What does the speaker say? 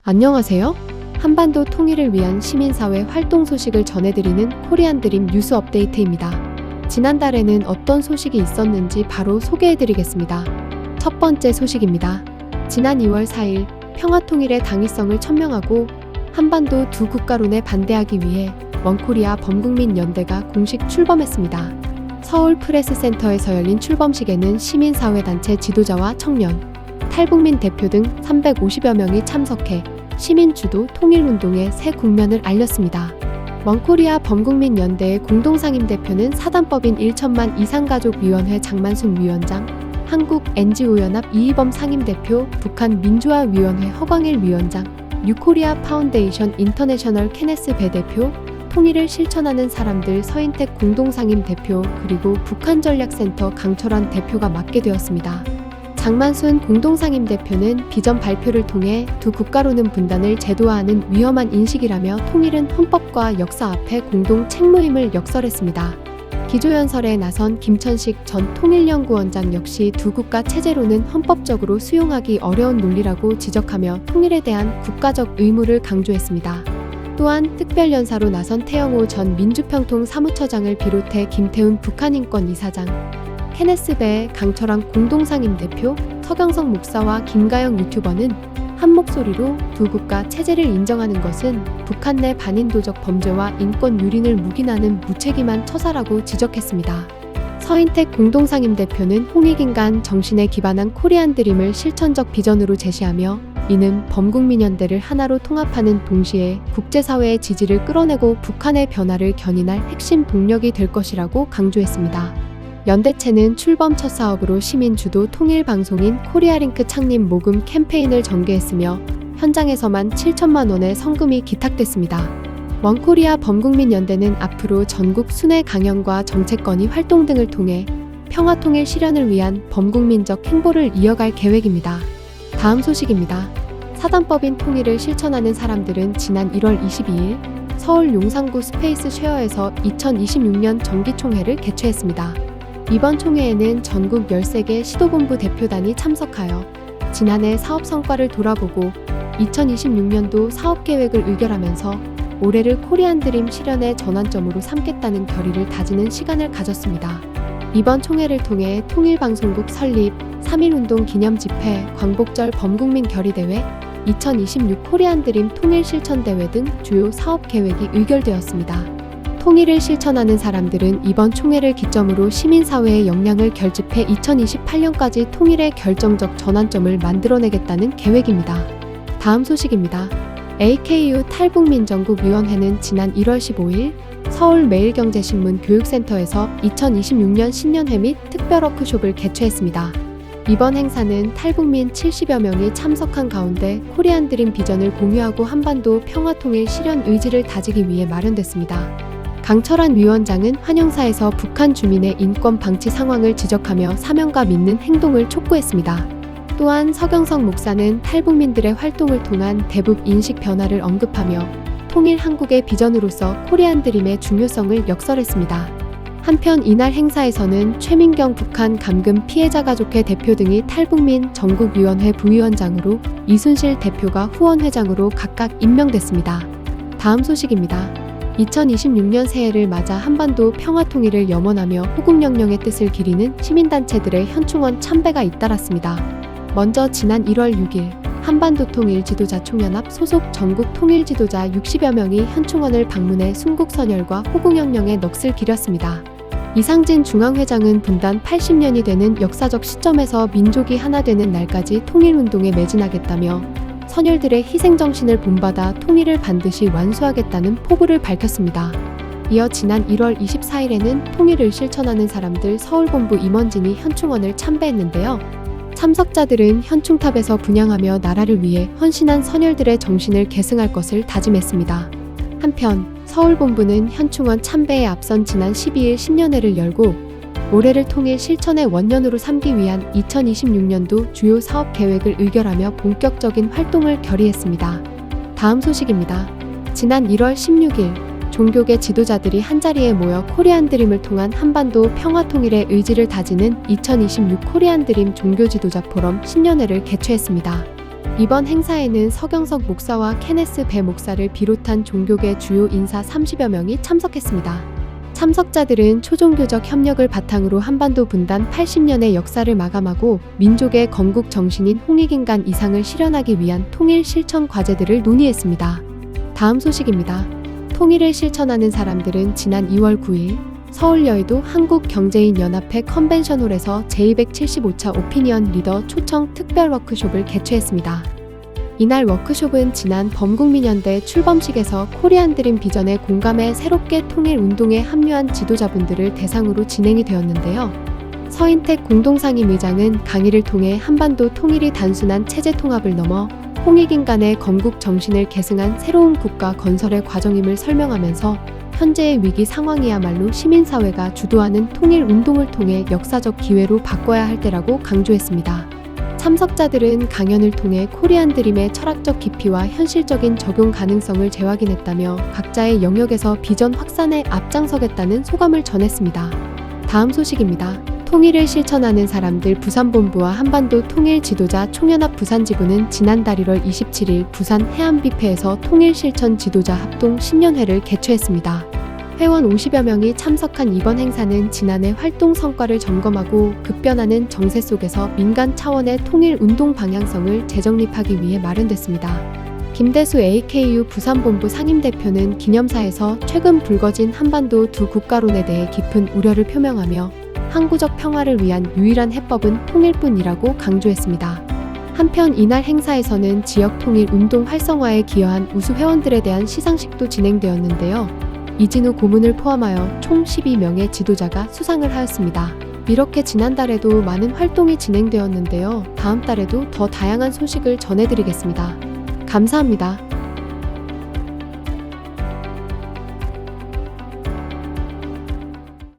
안녕하세요. 한반도 통일을 위한 시민사회 활동 소식을 전해드리는 코리안 드림 뉴스 업데이트입니다. 지난달에는 어떤 소식이 있었는지 바로 소개해드리겠습니다. 첫 번째 소식입니다. 지난 2월 4일 평화통일의 당위성을 천명하고 한반도 두 국가론에 반대하기 위해 원코리아 범국민 연대가 공식 출범했습니다. 서울 프레스센터에서 열린 출범식에는 시민사회단체 지도자와 청년, 탈북민 대표 등 350여 명이 참석해 시민주도 통일운동의 새 국면을 알렸습니다. 원코리아 범국민 연대의 공동상임 대표는 사단법인 1천만 이상가족위원회 장만순 위원장, 한국 NGO연합 이희범 상임대표, 북한 민주화위원회 허광일 위원장, 뉴코리아 파운데이션 인터내셔널 케네스 배 대표, 통일을 실천하는 사람들 서인택 공동상임 대표, 그리고 북한전략센터 강철환 대표가 맡게 되었습니다. 장만순 공동상임 대표는 비전 발표를 통해 두 국가로는 분단을 제도화하는 위험한 인식이라며 통일은 헌법과 역사 앞에 공동 책무임을 역설했습니다. 기조연설에 나선 김천식 전 통일연구원장 역시 두 국가 체제로는 헌법적으로 수용하기 어려운 논리라고 지적하며 통일에 대한 국가적 의무를 강조했습니다. 또한 특별연사로 나선 태영호 전 민주평통 사무처장을 비롯해 김태훈 북한인권 이사장, 케네스 배 강철환 공동상임 대표, 서경석 목사와 김가영 유튜버는 한 목소리로 두 국가 체제를 인정하는 것은 북한 내 반인도적 범죄와 인권 유린을 묵인하는 무책임한 처사라고 지적했습니다. 서인택 공동상임 대표는 홍익인간 정신에 기반한 코리안 드림을 실천적 비전으로 제시하며 이는 범국민연대를 하나로 통합하는 동시에 국제사회의 지지를 끌어내고 북한의 변화를 견인할 핵심 동력이 될 것이라고 강조했습니다. 연대체는 출범 첫 사업으로 시민주도 통일방송인 코리아링크 창립 모금 캠페인을 전개했으며 현장에서만 7천만 원의 성금이 기탁됐습니다. 원코리아 범국민연대는 앞으로 전국 순회 강연과 정책 건의 활동 등을 통해 평화통일 실현을 위한 범국민적 행보를 이어갈 계획입니다. 다음 소식입니다. 사단법인 통일을 실천하는 사람들은 지난 1월 22일 서울 용산구 스페이스 쉐어에서 2026년 정기총회를 개최했습니다. 이번 총회에는 전국 13개 시도본부 대표단이 참석하여 지난해 사업 성과를 돌아보고 2026년도 사업계획을 의결하면서 올해를 코리안 드림 실현의 전환점으로 삼겠다는 결의를 다지는 시간을 가졌습니다. 이번 총회를 통해 통일방송국 설립, 3.1운동 기념집회, 광복절 범국민 결의대회, 2026 코리안 드림 통일실천대회 등 주요 사업계획이 의결되었습니다. 통일을 실천하는 사람들은 이번 총회를 기점으로 시민사회의 역량을 결집해 2028년까지 통일의 결정적 전환점을 만들어내겠다는 계획입니다. 다음 소식입니다. AKU 탈북민정국위원회는 지난 1월 15일 서울 매일경제신문 교육센터에서 2026년 신년회 및 특별 워크숍을 개최했습니다. 이번 행사는 탈북민 70여 명이 참석한 가운데 코리안 드림 비전을 공유하고 한반도 평화통일 실현 의지를 다지기 위해 마련됐습니다. 강철환 위원장은 환영사에서 북한 주민의 인권 방치 상황을 지적하며 사명감 있는 행동을 촉구했습니다. 또한 서경석 목사는 탈북민들의 활동을 통한 대북 인식 변화를 언급하며 통일 한국의 비전으로서 코리안 드림의 중요성을 역설했습니다. 한편 이날 행사에서는 최민경 북한 감금 피해자 가족회 대표 등이 탈북민 전국위원회 부위원장으로, 이순실 대표가 후원회장으로 각각 임명됐습니다. 다음 소식입니다. 2026년 새해를 맞아 한반도 평화통일을 염원하며 호국영령의 뜻을 기리는 시민단체들의 현충원 참배가 잇따랐습니다. 먼저 지난 1월 6일 한반도 통일지도자 총연합 소속 전국 통일지도자 60여 명이 현충원을 방문해 순국선열과 호국영령의 넋을 기렸습니다. 이상진 중앙회장은 분단 80년이 되는 역사적 시점에서 민족이 하나 되는 날까지 통일운동에 매진하겠다며 선열들의 희생정신을 본받아 통일을 반드시 완수하겠다는 포부를 밝혔습니다. 이어 지난 1월 24일에는 통일을 실천하는 사람들 서울본부 임원진이 현충원을 참배했는데요. 참석자들은 현충탑에서 분향하며 나라를 위해 헌신한 선열들의 정신을 계승할 것을 다짐했습니다. 한편 서울본부는 현충원 참배에 앞선 지난 12일 신년회를 열고 올해를 통일 실천의 원년으로 삼기 위한 2026년도 주요 사업 계획을 의결하며 본격적인 활동을 결의했습니다. 다음 소식입니다. 지난 1월 16일 종교계 지도자들이 한자리에 모여 코리안 드림을 통한 한반도 평화 통일의 의지를 다지는 2026 코리안 드림 종교 지도자 포럼 신년회를 개최했습니다. 이번 행사에는 서경석 목사와 케네스 배 목사를 비롯한 종교계 주요 인사 30여 명이 참석했습니다. 참석자들은 초종교적 협력을 바탕으로 한반도 분단 80년의 역사를 마감하고 민족의 건국 정신인 홍익인간 이상을 실현하기 위한 통일 실천 과제들을 논의했습니다. 다음 소식입니다. 통일을 실천하는 사람들은 지난 2월 9일 서울여의도 한국경제인연합회 컨벤션홀에서 제275차 오피니언 리더 초청 특별 워크숍을 개최했습니다. 이날 워크숍은 지난 범국민연대 출범식에서 코리안 드림 비전에 공감해 새롭게 통일 운동에 합류한 지도자분들을 대상으로 진행이 되었는데요. 서인택 공동상임의장은 강의를 통해 한반도 통일이 단순한 체제 통합을 넘어 홍익인 간의 건국 정신을 계승한 새로운 국가 건설의 과정임을 설명하면서 현재의 위기 상황이야말로 시민사회가 주도하는 통일 운동을 통해 역사적 기회로 바꿔야 할 때라고 강조했습니다. 참석자들은 강연을 통해 코리안 드림의 철학적 깊이와 현실적인 적용 가능성을 재확인했다며 각자의 영역에서 비전 확산에 앞장서겠다는 소감을 전했습니다. 다음 소식입니다. 통일을 실천하는 사람들 부산본부와 한반도 통일 지도자 총연합 부산지부는 지난달 1월 27일 부산 해안뷔페에서 통일 실천 지도자 합동 신년회를 개최했습니다. 회원 50여 명이 참석한 이번 행사는 지난해 활동 성과를 점검하고 급변하는 정세 속에서 민간 차원의 통일 운동 방향성을 재정립하기 위해 마련됐습니다. 김대수 AKU 부산본부 상임대표는 기념사에서 최근 불거진 한반도 두 국가론에 대해 깊은 우려를 표명하며 항구적 평화를 위한 유일한 해법은 통일뿐이라고 강조했습니다. 한편 이날 행사에서는 지역 통일 운동 활성화에 기여한 우수 회원들에 대한 시상식도 진행되었는데요. 이진우 고문을 포함하여 총 12명의 지도자가 수상을 하였습니다. 이렇게 지난달에도 많은 활동이 진행되었는데요. 다음 달에도 더 다양한 소식을 전해드리겠습니다. 감사합니다.